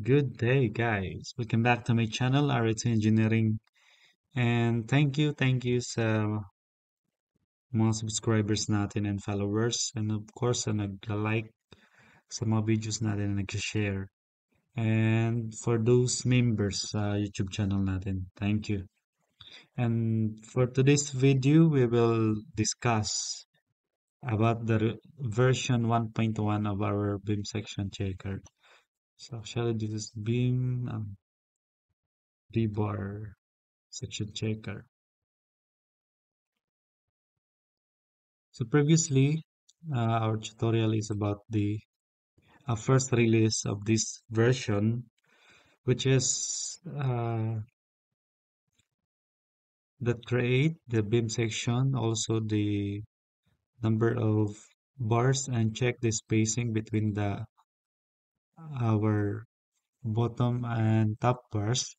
Good day, guys. Welcome back to my channel, RT Engineering. And thank you sa mga subscribers natin and followers. And of course, sa nagla-like sa mga videos natin na nag-share. And for those members sa YouTube channel natin, thank you. And for today's video, we will discuss about the version 1.1 of our beam section checker. So actually, this is beam D-bar section checker. So previously, our tutorial is about the first release of this version, which is that create the beam section, also the number of bars, and check the spacing between the our bottom and top bars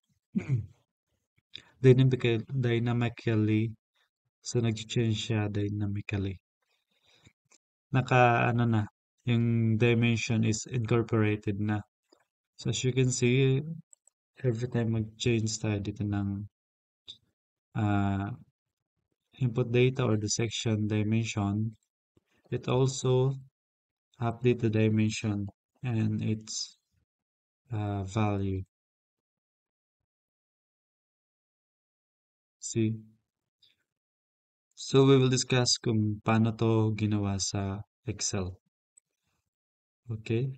dynamically. So nag-change siya dynamically. Naka ano na, yung dimension is incorporated na. So as you can see, every time mag-change tayo dito ng uh, input data or the section dimension, it also update the dimension and its value. See? So we will discuss kung paano to ginawa sa Excel. Okay?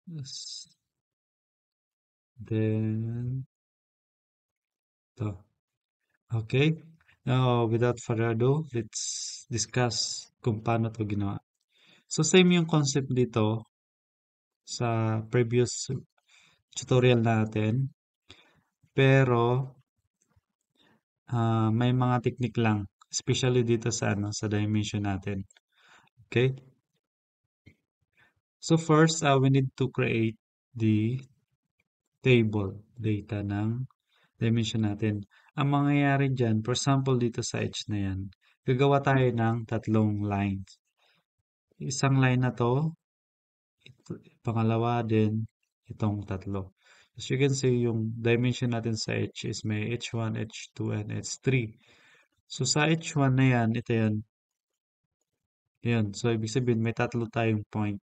Yes. Then, to. Okay? Now, without further ado, let's discuss kung paano to ginawa. So, same yung concept dito sa previous tutorial natin. Pero, may mga technique lang. Especially dito sa, sa dimension natin. Okay? So, first, we need to create the table data ng dimension natin. Ang mangyayari dyan, for example, dito sa H na yan, gagawa tayo ng tatlong lines. Isang line na to, pangalawa din, itong tatlo. As you can see, yung dimension natin sa H is may H1, H2, and H3. So, sa H1 na yan, ito yan. Yan. So, ibig sabihin, may tatlo tayong point.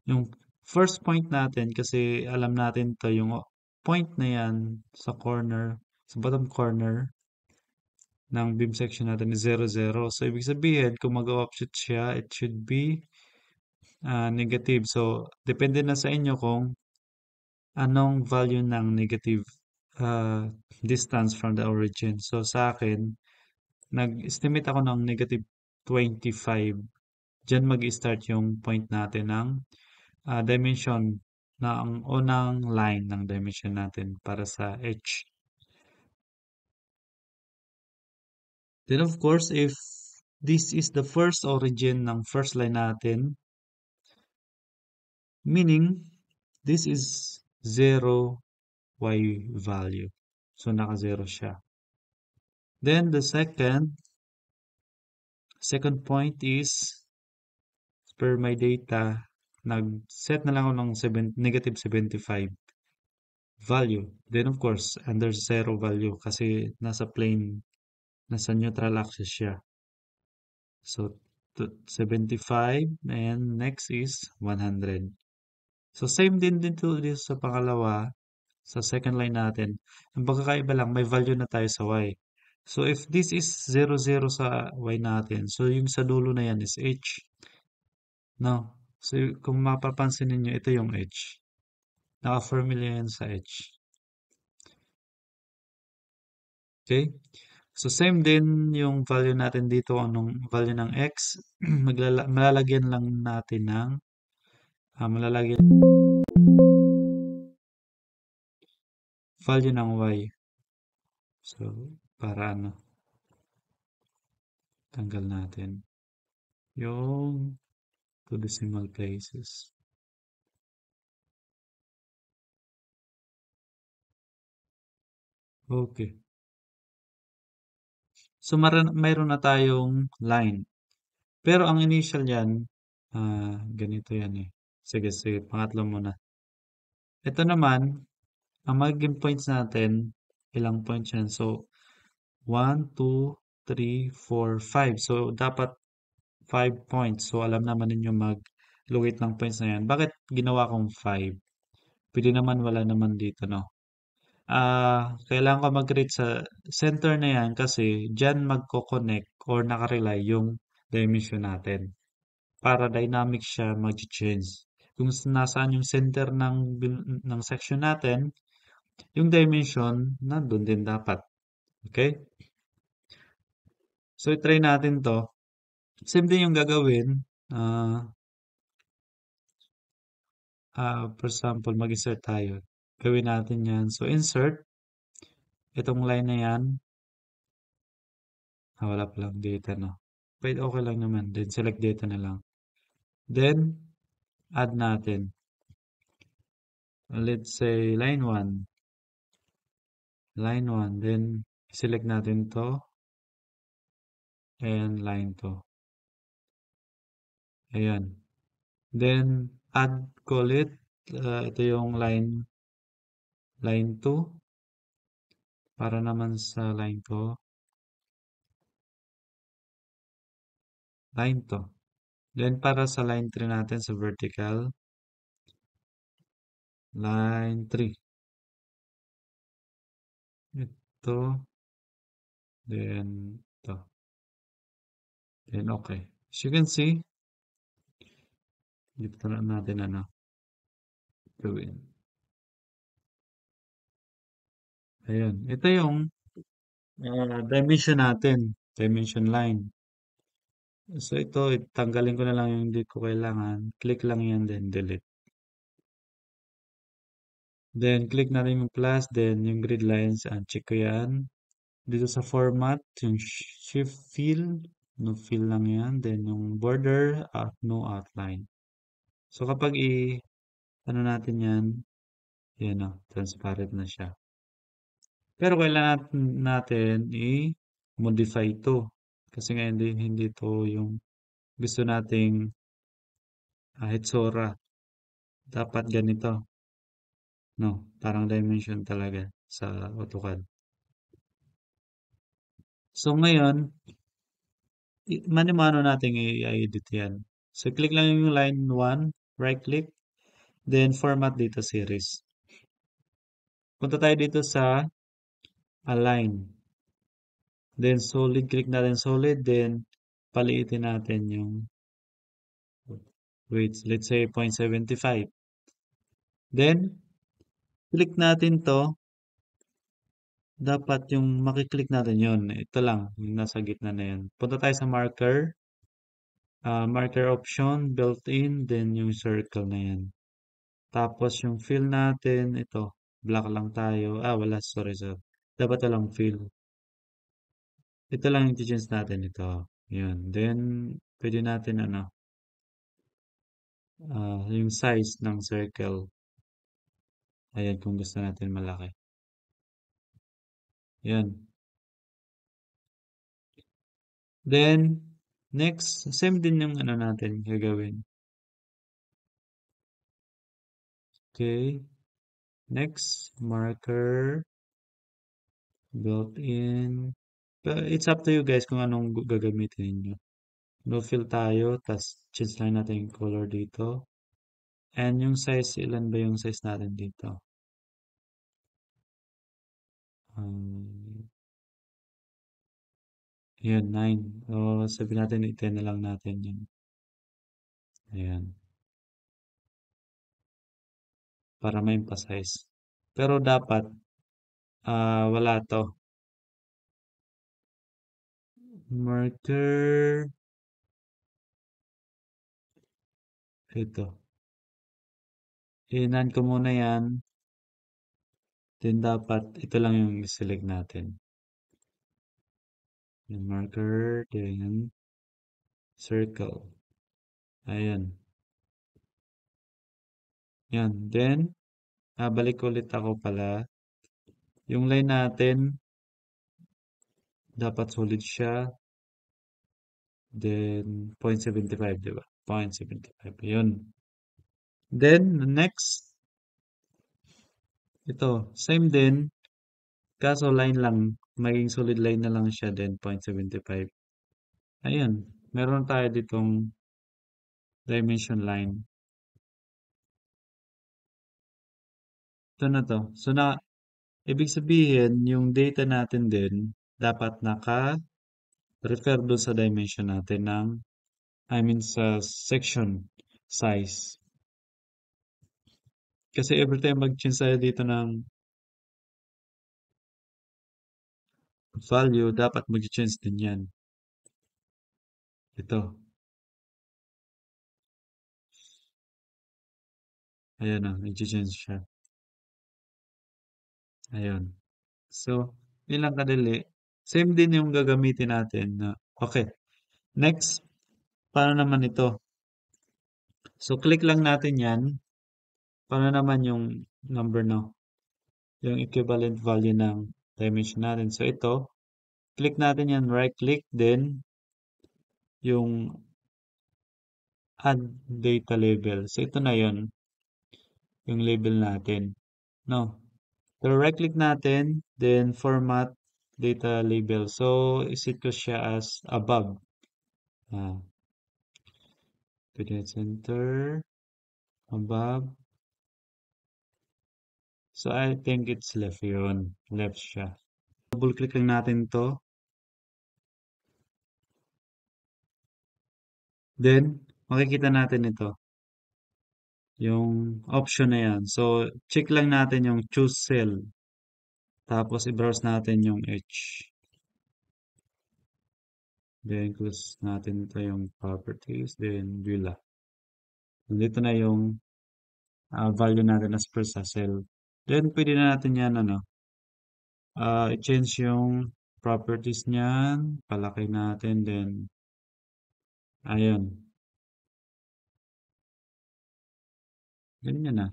Yung first point natin, kasi alam natin to yung point na yan sa corner, sa bottom corner ng beam section natin is 0, 0. So, ibig sabihin, kung mag-offset siya, it should be negative. So, depende na sa inyo kung anong value ng negative uh, distance from the origin. So, sa akin, nag-estimate ako ng negative 25. Diyan mag-start yung point natin ng dimension na ang unang line ng dimension natin para sa H. Then of course, if this is the first origin ng first line natin, meaning this is 0 y value. So naka-0 siya. Then the second point is per my data, nag-set na lang ako ng negative 75 value. Then of course, under 0 value kasi nasa plane, nasa neutral axis siya. So 75 and next is 100. So same din dito sa pangalawa, sa second line natin. Ang pagkakaiba lang, may value na tayo sa y. So if this is 0, 0 sa y natin, so yung sa dulo na yan is h. No? So kung mapapansin ninyo, ito yung h. Naka-formula yan sa h. Okay? So same din yung value natin dito, anong value ng x, malalagyan lang natin ng malalagyan value ng y. So para ano, tanggal natin yung two decimal places. Okay. So mayroon na tayong line. Pero ang initial yan, Ganito yan eh. Sige, sige, pangatlo muna. Ito naman, ang magiging points natin, ilang points yan? So, 1, 2, 3, 4, 5. So, dapat 5 points. So, alam naman ninyo mag-lugit ng points na yan. Bakit ginawa kong 5? Pwede naman wala naman dito, no? Kailangan ko mag-rate sa center na yan kasi dyan magko-connect or nakarely yung dimension natin. Para dynamic siya mag-change. Kung nasaan yung center ng section natin, yung dimension nandun din dapat. Okay? So, try natin to. Same din yung gagawin. Ah, for example, mag-insert tayo. Gawin natin yan. So, insert. Itong line na yan. Wala palang data, no? Wait, okay lang naman. Then, select data na lang. Then, add natin. Let's say, line 1. Line 1. Then, select natin to. And line 2. Ayan. Then, add ko ulit. Ito yung line 2. Para naman sa line ko. Line 2. Then, para sa line 3 natin sa vertical. Line 3. Ito. Then, ito. Then, okay. As you can see, dito na natin gawin. Ayan. Ito yung dimension natin. Dimension line. So, ito, tanggalin ko na lang yung hindi ko kailangan. Click lang yan, then delete. Then, click natin yung plus, then yung grid lines, check ko yan. Dito sa format, yung shift fill, no fill lang yan. Then, yung border, no outline. So, kapag ano natin yan, yan transparent na siya. Pero kailangan natin i-modify ito. Kasi nga hindi to yung gusto nating hitsura. Dapat ganito. No, parang dimension talaga sa AutoCAD. So ngayon, mano-mano natin i-edit yan. So click lang yung line 1, right click, then format data series. Punta tayo dito sa align. Then solid, click natin solid, then paliitin natin yung weights. Let's say 0.75. Then, click natin to. Dapat yung makiklik natin yun. Ito lang, yung nasa gitna na yan. Punta tayo sa marker. Marker option, built-in, then yung circle na yan. Tapos yung fill natin, ito. Black lang tayo. Wala, sorry. Dapat walang fill. Ito lang yung change natin. Ito. Yun. Then, pwede natin yung size ng circle. Ayan, kung gusto natin malaki. Yan. Then, next, same din yung natin gagawin. Okay. Next, marker, built-in. It's up to you guys kung anong gagamitin niyo. No fill tayo, tas change lang natin yung color dito. And yung size, ilan ba yung size natin dito? Yun, 9. O, sabihin natin, 10 na lang natin yun. Ayan. Para ma-emphasize. Pero dapat, wala to. Marker. Ito. Inan ko muna yan. Then dapat, ito lang yung select natin. Yung marker, then circle. Ayan. Yan. Then, balik ulit ako pala. Yung line natin, dapat solid siya. Then, 0.75, di ba? 0.75. Yun. Then, next, ito, same din, kaso line lang, maging solid line na lang siya din, 0.75. Ayun, meron tayo ditong dimension line. Ito na to. So, ibig sabihin, yung data natin din, dapat naka-refer doon sa dimension natin I mean, sa section size. Kasi every time mag-change tayo dito ng value, dapat mag-change din yan. Ito. Ayan o, nag-change siya. Ayun. So, yun lang kadali. Same din yung gagamitin natin. Okay. Next, paano naman ito? So, click lang natin yan. Paano naman yung number no? Yung equivalent value ng dimension natin. So, ito, click natin yan, right click, then yung add data label. So, ito na yon yung label natin. No? So, right click natin, then format data label. So, isit ko siya as above. Ah, Pwede center, above. So, I think it's left yun. Left siya. Double click lang natin to. Then, makikita natin ito. Yung option na yan. So, check lang natin yung choose cell. Tapos, i-browse natin yung H. Then, close natin ito yung properties. Then, view. Nandito na yung value natin as per sa cell. Then, pwede na natin yan, i-change yung properties niyan. Palaki natin. Then, ayun. Ganyan na.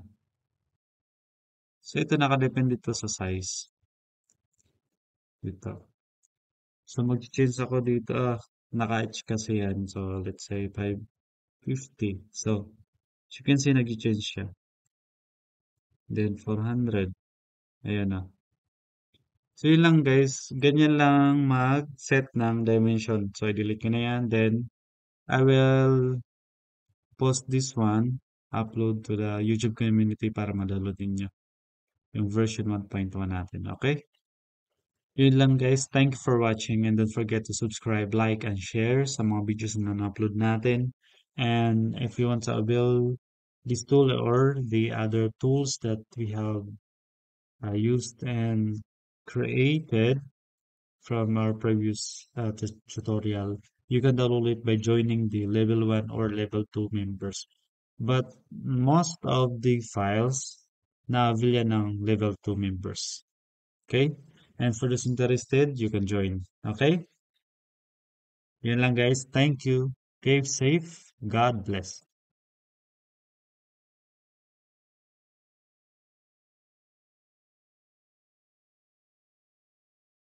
So, ito nakadepende dito sa size. Dito. So, mag-change ako dito. Naka-etch kasi yan. So, let's say 550. So, as you can see, nag-change siya. Then, 400. Ayan na. So, yun lang guys. Ganyan lang mag-set ng dimension. So, i-delete ko na yan. Then, I will post this one. Upload to the YouTube community para ma-download ninyo yung version 1.1 natin. Okay? Yun lang guys. Thank you for watching and don't forget to subscribe, like, and share sa mga videos na na-upload natin. And if you want to avail this tool or the other tools that we have used and created from our previous tutorial, you can download it by joining the level 1 or level 2 members. But most of the files na-avail yan ng level 2 members. Okay? And for those interested, you can join. Okay? Yun lang guys. Thank you. Keep safe. God bless.